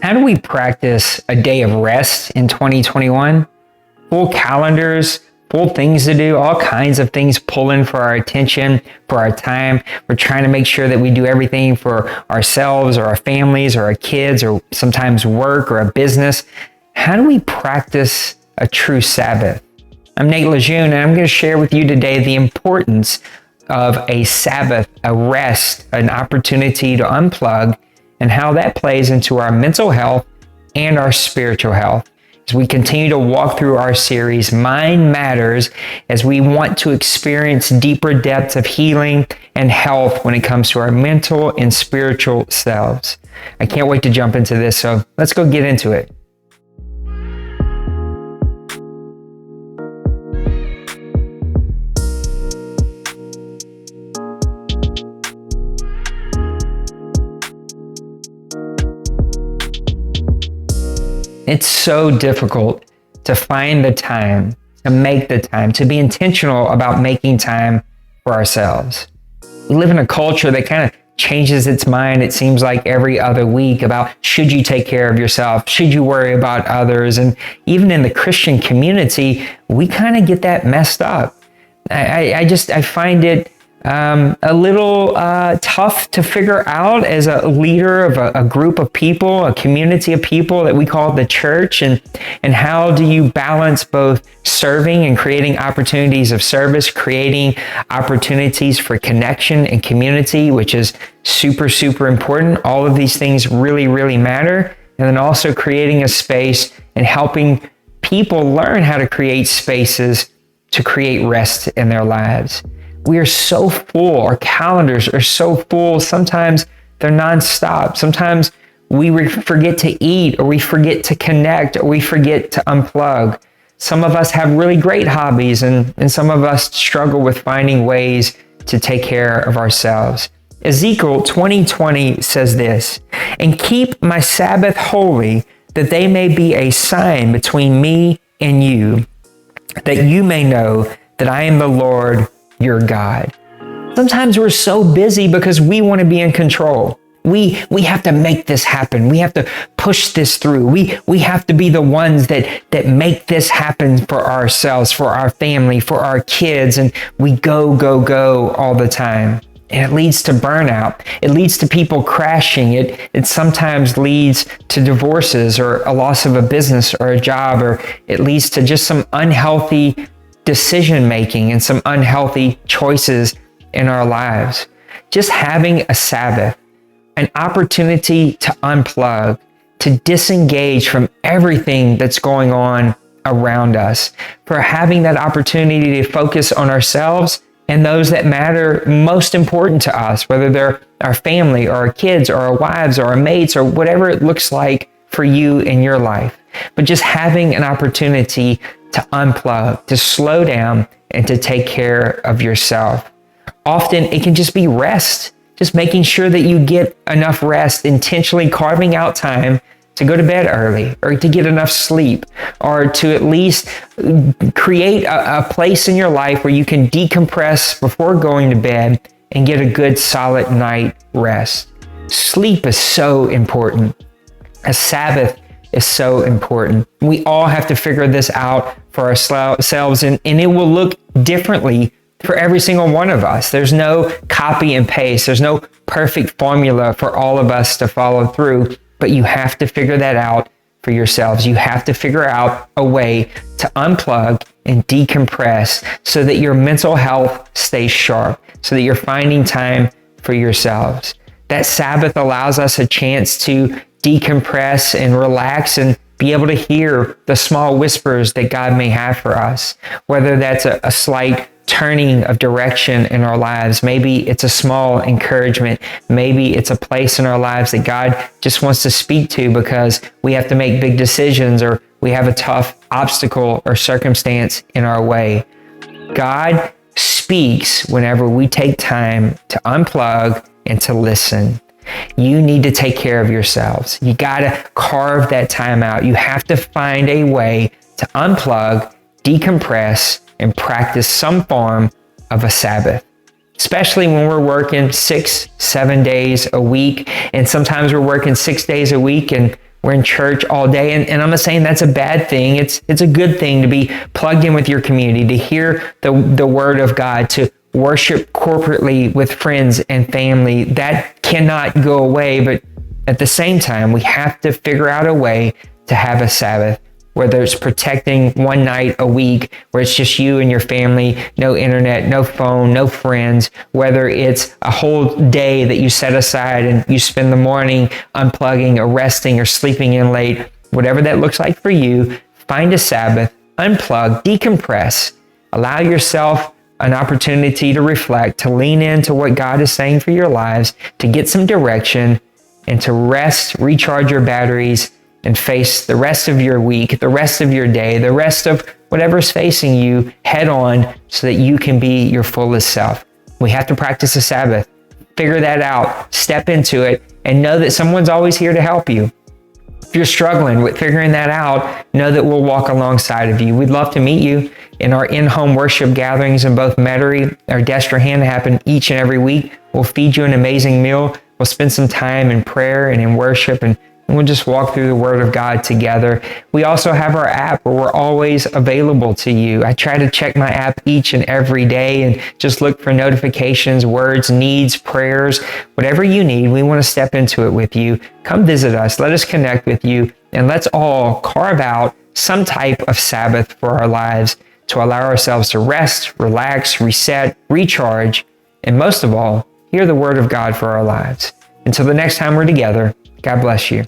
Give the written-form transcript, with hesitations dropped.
How do we practice a day of rest in 2021? Full calendars, full things to do, all kinds of things pulling for our attention, for our time. We're trying to make sure that we do everything for ourselves or our families or our kids or sometimes work or a business. How do we practice a true Sabbath? I'm Nate Lejeune, and I'm going to share with you today the importance of a Sabbath, a rest, an opportunity to unplug, and how that plays into our mental health and our spiritual health. As we continue to walk through our series, Mind Matters, as we want to experience deeper depths of healing and health when it comes to our mental and spiritual selves. I can't wait to jump into this, so let's go get into it. It's so difficult to find the time, to make the time, to be intentional about making time for ourselves. We live in a culture that kind of changes its mind, it seems like every other week, about should you take care of yourself? Should you worry about others? And even in the Christian community, we kind of get that messed up. I find it a little tough to figure out as a leader of a group of people, a community of people that we call the church, and how do you balance both serving and creating opportunities of service, creating opportunities for connection and community, which is super, super important. All of these things really, really matter. And then also creating a space and helping people learn how to create spaces to create rest in their lives. We are so full. Our calendars are so full. Sometimes they're nonstop. Sometimes we forget to eat, or we forget to connect, or we forget to unplug. Some of us have really great hobbies, and some of us struggle with finding ways to take care of ourselves. Ezekiel 20:20 says this, "And keep my Sabbath holy, that they may be a sign between me and you, that you may know that I am the Lord your God." Sometimes we're so busy because we want to be in control. We have to make this happen. We have to push this through. We have to be the ones that make this happen for ourselves, for our family, for our kids, and we go all the time. And it leads to burnout. It leads to people crashing. It sometimes leads to divorces or a loss of a business or a job, or it leads to just some unhealthy decision making and some unhealthy choices in our lives. Just having a Sabbath, an opportunity to unplug, to disengage from everything that's going on around us, for having that opportunity to focus on ourselves and those that matter most important to us, whether they're our family or our kids or our wives or our mates or whatever it looks like for you in your life. But just having an opportunity to unplug, to slow down, and to take care of yourself. Often it can just be rest, just making sure that you get enough rest, intentionally carving out time to go to bed early, or to get enough sleep, or to at least create a place in your life where you can decompress before going to bed and get a good solid night rest. Sleep is so important. A Sabbath is so important. We all have to figure this out for ourselves, and it will look differently for every single one of us. There's no copy and paste. There's no perfect formula for all of us to follow through, but you have to figure that out for yourselves. You have to figure out a way to unplug and decompress so that your mental health stays sharp, so that you're finding time for yourselves. That Sabbath allows us a chance to decompress and relax and be able to hear the small whispers that God may have for us, whether that's a slight turning of direction in our lives. Maybe it's a small encouragement. Maybe it's a place in our lives that God just wants to speak to because we have to make big decisions, or we have a tough obstacle or circumstance in our way. God speaks whenever we take time to unplug and to listen. You need to take care of yourselves. You got to carve that time out. You have to find a way to unplug, decompress, and practice some form of a Sabbath, especially when we're working 6-7 days a week. And sometimes we're working 6 days a week and we're in church all day. And I'm not saying that's a bad thing. It's a good thing to be plugged in with your community, to hear the word of God, to worship corporately with friends and family. That cannot go away. But at the same time, we have to figure out a way to have a Sabbath, whether it's protecting one night a week where it's just you and your family, no internet, no phone, no friends, whether it's a whole day that you set aside and you spend the morning unplugging or resting or sleeping in late, whatever that looks like for you, find a Sabbath, unplug, decompress, allow yourself an opportunity to reflect, to lean into what God is saying for your lives, to get some direction, and to rest, recharge your batteries, and face the rest of your week, the rest of your day, the rest of whatever's facing you head on so that you can be your fullest self. We have to practice the Sabbath. Figure that out, step into it, and know that someone's always here to help you. If you're struggling with figuring that out, know that we'll walk alongside of you. We'd love to meet you in our in-home worship gatherings in both Metairie or Destrehan that happen each and every week. We'll feed you an amazing meal. We'll spend some time in prayer and in worship, and we'll just walk through the Word of God together. We also have our app where we're always available to you. I try to check my app each and every day and just look for notifications, words, needs, prayers, whatever you need. We want to step into it with you. Come visit us. Let us connect with you, and let's all carve out some type of Sabbath for our lives to allow ourselves to rest, relax, reset, recharge, and most of all, hear the Word of God for our lives. Until the next time we're together, God bless you.